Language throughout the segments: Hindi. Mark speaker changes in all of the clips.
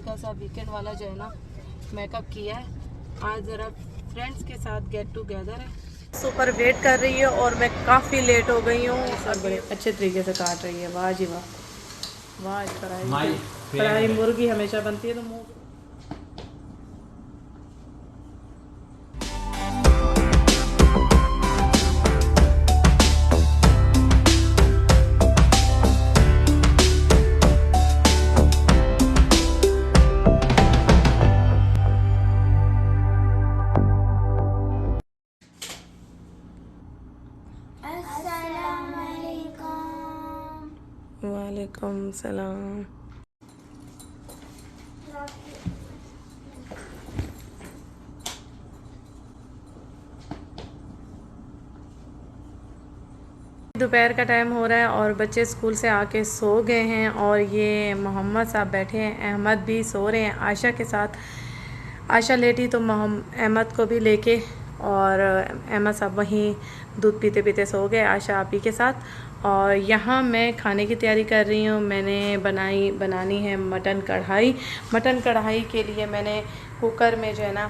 Speaker 1: हल्का सा वीकेंड वाला जो है ना मेकअप किया है। आज ज़रा फ्रेंड्स के साथ गेट टुगेदर है। सुपर वेट कर रही है और मैं काफ़ी लेट हो गई हूँ। सब बड़े अच्छे तरीके से काट रही है। वाह जी वाह, वाह। कढ़ाई मुर्गी हमेशा बनती है तो मुँह वालेकुम सलाम। दोपहर का टाइम हो रहा है और बच्चे स्कूल से आके सो गए हैं और ये मोहम्मद साहब बैठे हैं, अहमद भी सो रहे हैं आयशा के साथ। आयशा लेटी तो अहमद को भी लेके और अहमद साहब वहीं दूध पीते पीते सो गए आयशा आपी के साथ। और यहाँ मैं खाने की तैयारी कर रही हूँ। मैंने बनानी है मटन कढ़ाई। मटन कढ़ाई के लिए मैंने कुकर में जो है ना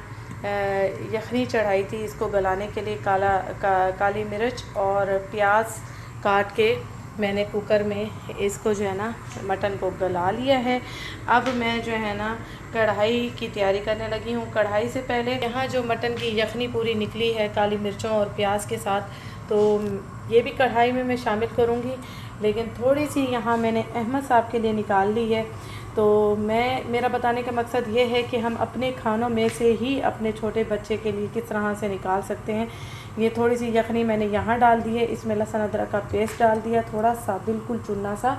Speaker 1: यखनी चढ़ाई थी। इसको गलाने के लिए काली मिर्च और प्याज काट के मैंने कुकर में इसको जो है ना मटन को गला लिया है। अब मैं जो है ना कढ़ाई की तैयारी करने लगी हूँ। कढ़ाई से पहले यहाँ जो मटन की यखनी पूरी निकली है काली मिर्चों और प्याज के साथ, तो ये भी कढ़ाई में मैं शामिल करूँगी। लेकिन थोड़ी सी यहाँ मैंने अहमद साहब के लिए निकाल ली है। तो मेरा बताने का मकसद ये है कि हम अपने खानों में से ही अपने छोटे बच्चे के लिए किस तरह से निकाल सकते हैं। ये थोड़ी सी यखनी मैंने यहाँ डाल दी है, इसमें लहसुन अदरक का पेस्ट डाल दिया थोड़ा सा, बिल्कुल चुन्ना सा।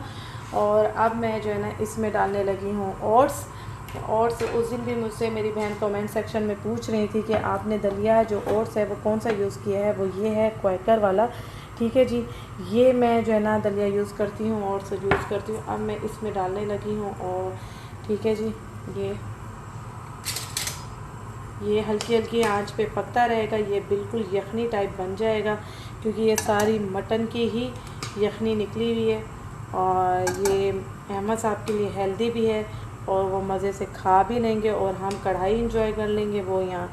Speaker 1: और अब मैं जो है ना इसमें डालने लगी हूँ ओट्स। उस दिन भी मुझसे मेरी बहन कमेंट सेक्शन में पूछ रही थी कि आपने दलिया जो ओट्स है वो कौन सा यूज़ किया है। वो ये है क्वैकर वाला, ठीक है जी। ये मैं जो है ना दलिया यूज़ करती हूँ, ओट्स यूज़ करती हूँ। अब मैं इसमें डालने लगी हूँ और ठीक है जी, ये हल्की हल्की आंच पे पकता रहेगा। ये बिल्कुल यखनी टाइप बन जाएगा क्योंकि ये सारी मटन की ही यखनी निकली हुई है। और ये अहमद साहब के लिए हेल्दी भी है और वो मज़े से खा भी लेंगे और हम कढ़ाई इंजॉय कर लेंगे, वो यहाँ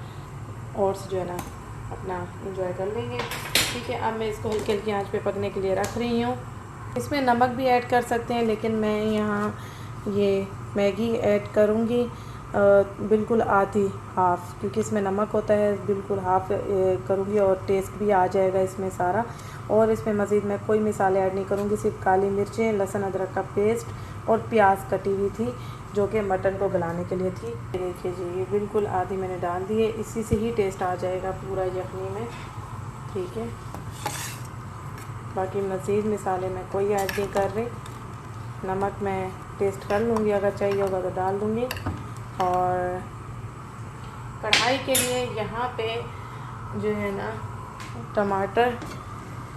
Speaker 1: ओट्स जो है ना अपना इंजॉय कर लेंगे। ठीक है, अब मैं इसको हल्की हल्की आंच पे पकने के लिए रख रही हूँ। इसमें नमक भी ऐड कर सकते हैं लेकिन मैं यहाँ ये मैगी ऐड करूँगी बिल्कुल आधी हाफ़, क्योंकि इसमें नमक होता है। बिल्कुल हाफ़ करूँगी और टेस्ट भी आ जाएगा इसमें सारा। और इसमें मज़ीद मैं कोई मसाले ऐड नहीं करूँगी, सिर्फ काली मिर्चें, लहसुन अदरक का पेस्ट और प्याज कटी हुई थी जो कि मटन को गलाने के लिए थी। देखिए जी, ये बिल्कुल आधी मैंने डाल दी है। इसी से ही टेस्ट आ जाएगा पूरा यखनी में, ठीक है। बाकी मज़ीद मसाले मैं कोई ऐड नहीं कर रही। नमक मैं टेस्ट कर लूँगी, अगर चाहिए होगा तो डाल दूँगी। और कढ़ाई के लिए यहाँ पे जो है ना टमाटर,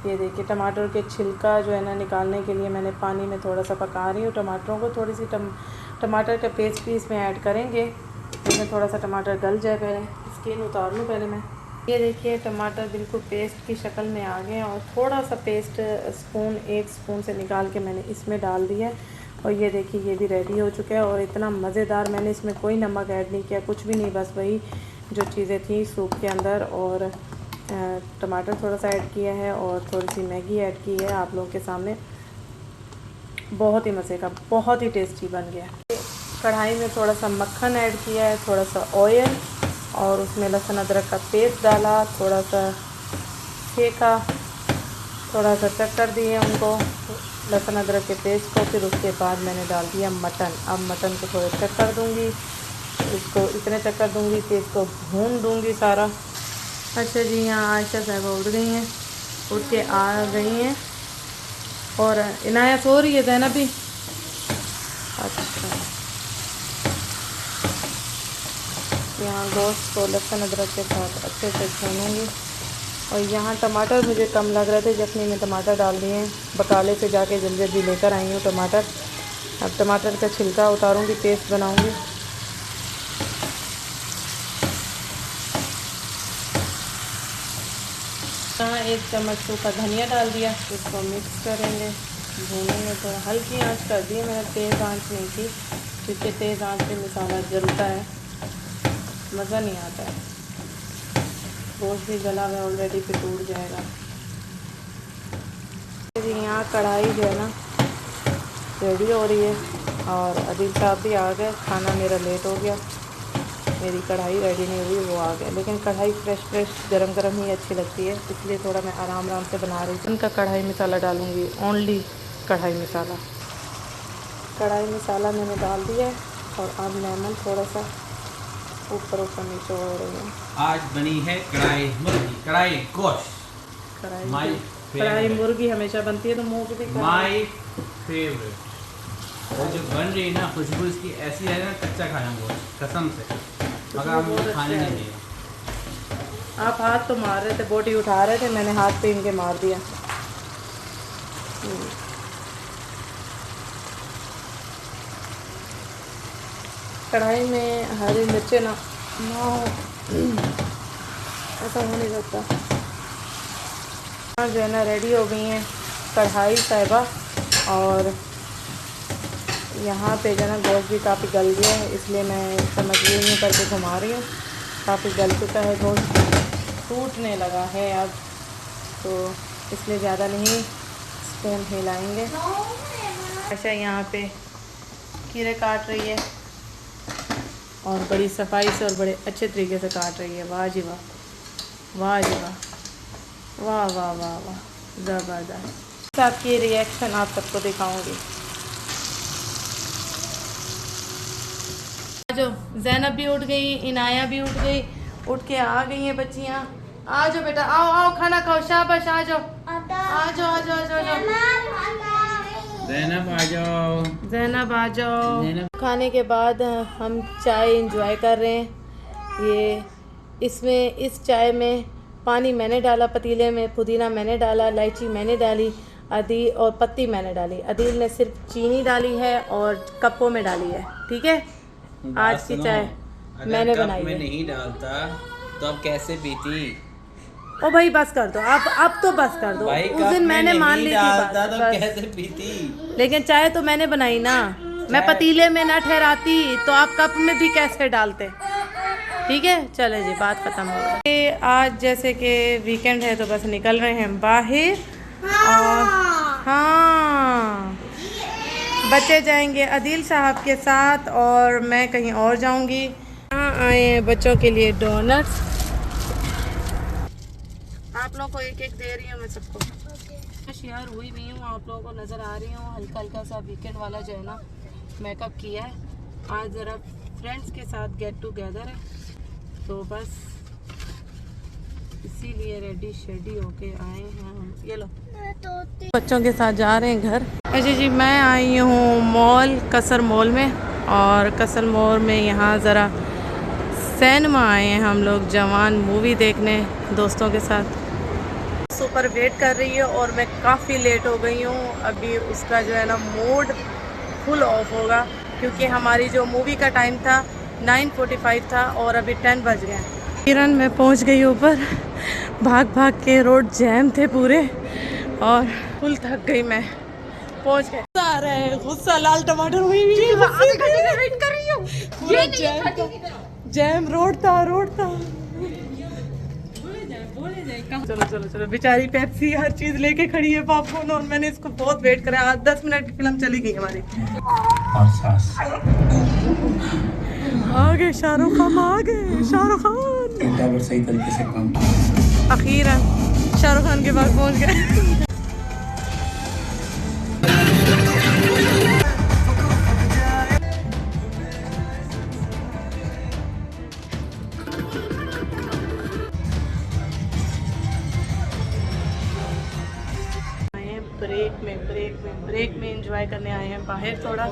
Speaker 1: ये देखिए टमाटर के छिलका जो है ना निकालने के लिए मैंने पानी में थोड़ा सा पका रही हूँ टमाटरों को। थोड़ी सी टमाटर का पेस्ट भी इसमें ऐड करेंगे। इसमें थोड़ा सा टमाटर गल जाए, पहले स्किन उतार लूँ पहले मैं। ये देखिए टमाटर बिल्कुल पेस्ट की शक्ल में आ गए और थोड़ा सा पेस्ट एक स्पून से निकाल के मैंने इसमें डाल दिया। और ये देखिए ये भी रेडी हो चुका है और इतना मज़ेदार। मैंने इसमें कोई नमक ऐड नहीं किया, कुछ भी नहीं, बस वही जो चीज़ें थी सूप के अंदर और टमाटर थोड़ा सा ऐड किया है और थोड़ी सी मैगी ऐड की है आप लोगों के सामने। बहुत ही मज़े का, बहुत ही टेस्टी बन गया। कढ़ाई में थोड़ा सा मक्खन ऐड किया है, थोड़ा सा ऑयल और उसमें लहसुन अदरक का पेस्ट डाला, थोड़ा सा सेका, थोड़ा सा चक्कर दिए उनको लहसुन अदरक के पेस्ट को। फिर उसके बाद मैंने डाल दिया मटन। अब मटन को थोड़े चक्कर दूंगी, इसको इतने चक्कर दूंगी कि इसको भून दूंगी सारा। अच्छा जी, यहाँ आयशा साहबा उठ गई हैं, उठ के आ गई हैं और इनाया सो रही है ज़ैनब भी। अच्छा, यहाँ गोश्त को लहसुन अदरक के साथ अच्छे से भूनूंगी। और यहाँ टमाटर मुझे कम लग रहे थे, यखनी में टमाटर डाल दिए हैं। बकाले से जाके जल्दी जल्दी लेकर आई हूँ टमाटर। अब टमाटर का छिलका उतारूँगी, पेस्ट बनाऊँगी। यहाँ 1 चम्मच सूखा धनिया डाल दिया, इसको मिक्स करेंगे, भूनेंगे। तो हल्की आंच कर दी मैंने, तेज़ आंच नहीं थी क्योंकि तेज़ आंच पे मसाला जलता है, मज़ा नहीं आता है। गोश्त भी जला हुआ ऑलरेडी, फिर टूट जाएगा। यहाँ कढ़ाई जो है ना रेडी हो रही है और अदिल साहब भी आ गए। खाना मेरा लेट हो गया, मेरी कढ़ाई रेडी नहीं हुई, वो आ गया। लेकिन कढ़ाई फ्रेश गरम गरम ही अच्छी लगती है, इसलिए थोड़ा मैं आराम से बना रही हूँ। इनका कढ़ाई मसाला डालूँगी, ओनली कढ़ाई मसाला। कढ़ाई मसाला मैंने डाल दिया है और अब लेमन थोड़ा सा ऊपर नीचे हो रही है।
Speaker 2: आज बनी है कढ़ाई मुर्गी, कढ़ाई गोश्त। कढ़ाई
Speaker 1: मुर्गी हमेशा बनती है, तो मुँह भी
Speaker 2: माय फेवरेट। और जो बन रही है ना, खुशबू इसकी ऐसी है ना, कच्चा खाना गोश्त कसम से, मगर हम खाने नहीं दिया।
Speaker 1: आप हाथ तो मार रहे थे, बोटी उठा रहे थे, मैंने हाथ पे इनके मार दिया। कढ़ाई में हरी मिर्चें ना ऐसा हो नहीं सकता। जो है ना रेडी हो गई हैं कढ़ाई साहिबा, और यहाँ पे जो है ना गोश्त भी काफ़ी गल गया है, इसलिए मैं समझ यूँ करके घुमा रही हूँ। काफ़ी गल चुका है गोश्त, टूटने लगा है अब, तो इसलिए ज़्यादा नहीं स्पून हिलाएंगे। अच्छा, यहाँ पे खीरे काट रही है और बड़ी सफाई से और बड़े अच्छे तरीके से काट रही है। वाह जी वाह, वाह जी वाह, वाह वाह वाह वाह, ज़बरदस्त। आपकी रिएक्शन आप सबको दिखाऊंगी। जो ज़ैनब भी उठ गई, इनाया भी उठ गई, उठ के आ गई हैं बच्चियाँ। आ जाओ बेटा, आओ आओ खाना खाओ, शाबाश, आ जाओ आ जाओ आ जाओ आ जाओ।
Speaker 2: ज़ैनब आ जाओ,
Speaker 1: ज़ैनब आ जाओ। खाने के बाद हम चाय इंजॉय कर रहे हैं। ये इसमें इस चाय में पानी मैंने डाला पतीले में, पुदीना मैंने डाला, इलायची मैंने डाली, अदील और पत्ती मैंने डाली। अदील ने सिर्फ चीनी डाली है और कपों में डाली है। ठीक है, आज की चाय मैंने बनाई है।
Speaker 2: नहीं डालता तो अब कैसे पीती?
Speaker 1: ओ भाई बस कर दो, अब तो बस कर दो। उस दिन मैंने मान ली थी बात,
Speaker 2: तो कैसे पीती?
Speaker 1: लेकिन चाय तो मैंने बनाई ना, मैं पतीले में ना ठहराती तो आप कप में भी कैसे डालते? ठीक है, चले जी, बात ख़त्म हो गई। आज जैसे कि वीकेंड है तो बस निकल रहे हैं बाहर, और हाँ बच्चे जाएंगे अदील साहब के साथ और मैं कहीं और जाऊंगी। यहाँ आए हैं बच्चों के लिए डोनट्स, आप लोगों को एक एक दे रही हूँ मैं सबको। शेयर हुई भी हूँ, आप लोगों को नज़र आ रही हूँ। हल्का हल्का सा वीकेंड वाला जो है ना मेकअप किया है। आज ज़रा फ्रेंड्स के साथ गेट टुगेदर है, तो बस इसीलिए रेडी शेडी होके आए हैं हम। ये लो, बच्चों के साथ जा रहे हैं घर। अच्छा जी, मैं आई हूँ मॉल, कसर मॉल में, और कसर मॉल में यहाँ ज़रा सिनेमा आए हैं हम लोग जवान मूवी देखने दोस्तों के साथ। सुपर वेट कर रही है और मैं काफ़ी लेट हो गई हूँ। अभी उसका जो है ना मूड फुल ऑफ होगा, क्योंकि हमारी जो मूवी का टाइम था 9:45 था और अभी 10 बज गए। किरण मैं पहुँच गई ऊपर, भाग भाग के, रोड जैम थे पूरे और फुल थक गई मैं। पहुँच गए। आ रहा है गुस्सा, लाल टमाटर हुई वेट कर रही हूँ। जैम रोड था। चलो चलो चलो, बेचारी पेप्सी हर चीज लेके खड़ी है, पॉपकॉर्न, और मैंने इसको बहुत वेट करा। 10 मिनट की फिल्म चली गई हमारी। आ गए शाहरुख खान, आ गए शाहरुख खान।
Speaker 3: सही तरीके से काम
Speaker 1: अखीरन शाहरुख खान के पास पहुंच गए। ब्रेक में एंजॉय करने आए हैं बाहर, थोड़ा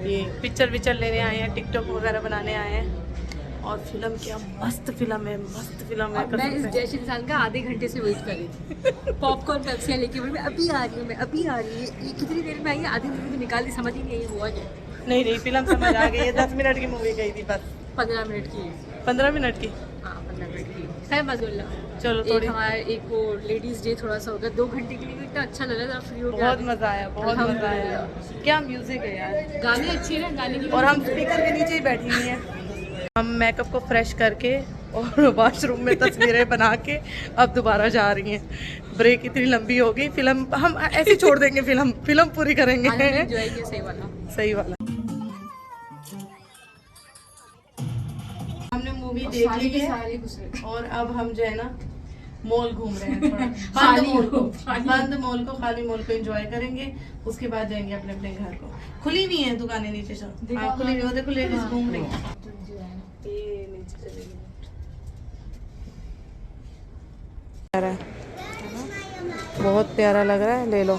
Speaker 1: ये पिक्चर लेने आए हैं, टिकटॉक वगैरह बनाने आए हैं। और फिल्म क्या मस्त फिल्म है, मस्त फिल्म है।
Speaker 4: मैं इस जैश इंसान का आधे घंटे से वेट कर रही थी, पॉपकॉर्न पेप्सियाँ लेके मैं अभी आ रही हूँ, मैं अभी आ रही हूँ। ये कितनी देर में आई है? आधी मूवी में निकाल दी, समझ ही नहीं हुआ क्या।
Speaker 1: नहीं फिल्म समझ आ गई है। 10 मिनट की मूवी गई थी बस,
Speaker 4: 15 मिनट की।
Speaker 1: 15 मिनट की।
Speaker 4: हाँ 15 मिनट की। खैर मज़ा।
Speaker 1: चलो
Speaker 4: एक
Speaker 1: थोड़ी
Speaker 4: हमारा एक वो लेडीज़ डे थोड़ा सा हो गया, 2 घंटे के लिए भी इतना अच्छा लगा था, फ्री हो गया।
Speaker 1: बहुत मज़ा आया, बहुत मज़ा आया। क्या म्यूज़िक है यार,
Speaker 4: गाने अच्छे हैं, गाने की
Speaker 1: और हम स्पीकर के नीचे ही बैठी हुई हैं। हम मेकअप को फ्रेश करके और वॉशरूम में तस्वीरें बना के अब दोबारा जा रही हैं। ब्रेक इतनी लंबी हो गई, फिल्म हम ऐसे छोड़ देंगे, फिल्म पूरी करेंगे।
Speaker 4: एंजॉय किया, सही वाला।
Speaker 1: सही वाला। हमने मूवी देख ली है और अब हम जो है ना मॉल घूम रहे हैं थोड़ा। बंद मॉल को खाली मॉल को एंजॉय करेंगे, उसके बाद जाएंगे अपने अपने घर को। खुली नहीं है दुकानें नीचे से, हाँ खुली नहीं, वो देखो लेडीज घूम रही है। ये नीचे चली गई। बहुत प्यारा लग रहा है, ले लो।